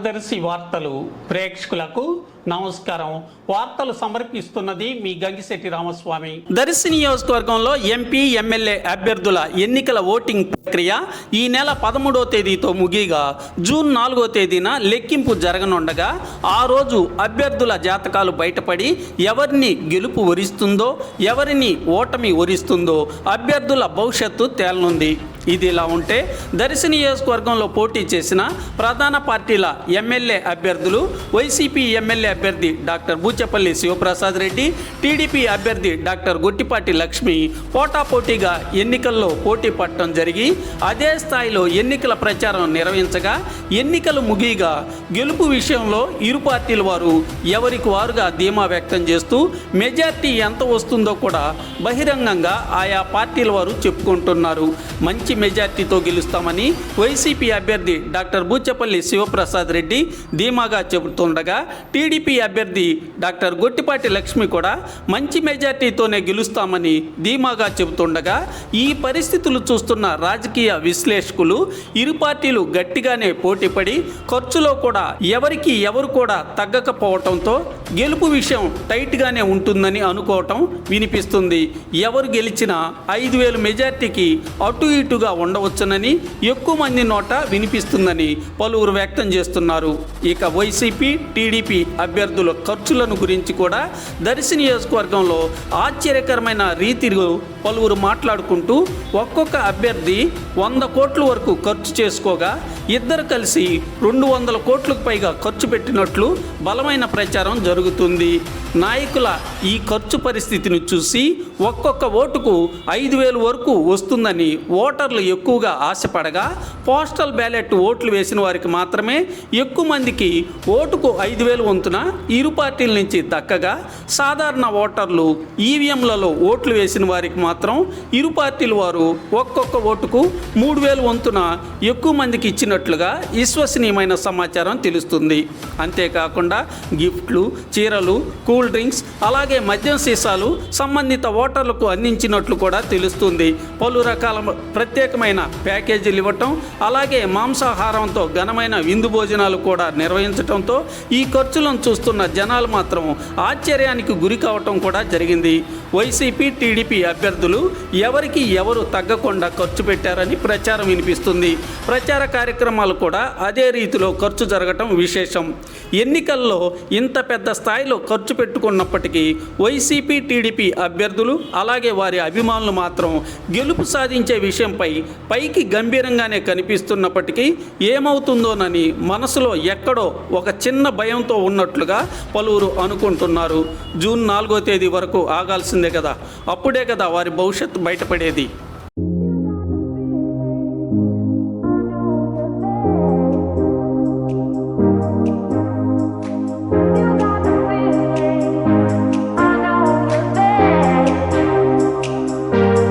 దర్శి వార్తలు ప్రేక్షకులకు నమస్కారం. వార్తలు సమర్పిస్తున్నది మీ గంగిశెట్టి రామస్వామి. దర్శి నియోజకవర్గంలో ఎంపీ ఎమ్మెల్యే అభ్యర్థుల ఎన్నికల ఓటింగ్ ప్రక్రియ ఈ నెల 13వ తేదీతో ముగియగా జూన్ 4వ తేదీన లెక్కింపు జరగనుండగా ఆ రోజు అభ్యర్థుల జాతకాలు బయటపడి ఎవరిని గెలుపు వరిస్తుందో ఎవరిని ఓటమి వరిస్తుందో అభ్యర్థుల భవిష్యత్తు తేలనుంది. ఇది ఇలా ఉంటే దర్శి నియోజకవర్గంలో పోటీ చేసిన ప్రధాన పార్టీల ఎమ్మెల్యే అభ్యర్థులు వైసీపీ ఎమ్మెల్యే అభ్యర్థి డాక్టర్ బూచపల్లి శివప్రసాద్ రెడ్డి, టీడీపీ అభ్యర్థి డాక్టర్ గొట్టిపాటి లక్ష్మి పోటాపోటీగా ఎన్నికల్లో పోటీ పడటం జరిగి అదే స్థాయిలో ఎన్నికల ప్రచారం నిర్వహించగా ఎన్నికలు ముగియగా గెలుపు విషయంలో ఇరు పార్టీల వారు ఎవరికి వారుగా ధీమా వ్యక్తం చేస్తూ మెజార్టీ ఎంత వస్తుందో కూడా బహిరంగంగా ఆయా పార్టీల వారు చెప్పుకుంటున్నారు. మంచి మెజార్టీతో గెలుస్తామని వైసీపీ అభ్యర్థి డాక్టర్ బూచపల్లి శివప్రసాద్ రెడ్డి ధీమాగా చెబుతుండగా టీడీపీ అభ్యర్థి డాక్టర్ గొట్టిపాటి లక్ష్మి కూడా మంచి మెజార్టీతోనే గెలుస్తామని ధీమాగా చెబుతుండగా ఈ పరిస్థితులు చూస్తున్న రాజకీయ విశ్లేషకులు ఇరు పార్టీలు గట్టిగానే పోటీపడి ఖర్చులో కూడా ఎవరికి ఎవరు కూడా తగ్గకపోవటంతో గెలుపు విషయం టైట్గానే ఉంటుందని అనుకోవటం వినిపిస్తుంది. ఎవరు గెలిచినా 5,000 మెజార్టీకి అటు ఇటుగా ఉండవచ్చునని ఎక్కువ మంది నోట వినిపిస్తుందని పలువురు వ్యక్తం చేస్తున్నారు. ఇక వైసీపీ టీడీపీ అభ్యర్థుల ఖర్చులను గురించి కూడా దర్శి నియోజకవర్గంలో ఆశ్చర్యకరమైన రీతిలో పలువురు మాట్లాడుకుంటూ ఒక్కొక్క అభ్యర్థి 100 కోట్ల వరకు ఖర్చు చేసుకోగా ఇద్దరు కలిసి 200 కోట్లకు పైగా ఖర్చు పెట్టినట్లు బలమైన ప్రచారం జరుగుతుంది. నాయకుల ఈ ఖర్చు పరిస్థితిని చూసి ఒక్కొక్క ఓటుకు 5,000 వరకు వస్తుందని ఓటర్లు ఎక్కువగా ఆశపడగా పోస్టల్ బ్యాలెట్ ఓట్లు వేసిన వారికి మాత్రమే ఎక్కువ మందికి ఓటుకు 5,000 వంతున ఇరు పార్టీల నుంచి దక్కగా సాధారణ ఓటర్లు ఈవీఎంలలో ఓట్లు వేసిన వారికి మాత్రం ఇరు పార్టీల వారు ఒక్కొక్క ఓటుకు 3,000 వంతున ఎక్కువ మందికి ఇచ్చినట్లుగా విశ్వసనీయమైన సమాచారం తెలుస్తుంది. అంతేకాకుండా గిఫ్ట్లు, చీరలు, కూల్ డ్రింక్స్ అలాగే మద్యం సీసాలు సంబంధిత ఓటర్లకు అందించినట్లు కూడా తెలుస్తుంది. పలు రకాల ప్రత్యేకమైన ప్యాకేజీలు ఇవ్వటం అలాగే మాంసాహారంతో ఘనమైన విందు భోజనాలు కూడా నిర్వహించడంతో ఈ ఖర్చులను చూస్తున్న జనాలు మాత్రం ఆశ్చర్యానికి గురి కావటం కూడా జరిగింది. వైసీపీ టీడీపీ అభ్యర్థులు ఎవరికి ఎవరు తగ్గకుండా ఖర్చు పెట్టారని ప్రచారం వినిపిస్తుంది. ప్రచార కార్యక్రమాలు కూడా అదే రీతిలో ఖర్చు జరగటం విశేషం. ఎన్నికల్లో ఇంత పెద్ద స్థాయిలో ఖర్చు పెట్టుకున్నప్పటికీ వైసీపీ టీడీపీ అభ్యర్థులు అలాగే వారి అభిమానులు మాత్రం గెలుపు సాధించే విషయంపై పైకి గంభీరంగానే కనిపిస్తున్నప్పటికీ ఏమవుతుందోనని మనసులో ఎక్కడో ఒక చిన్న భయంతో ఉన్నట్లుగా పలువురు అనుకుంటున్నారు. జూన్ 4వ తేదీ వరకు ఆగాల్సిందే కదా, అప్పుడే కదా వారి భవిష్యత్తు బయటపడేది.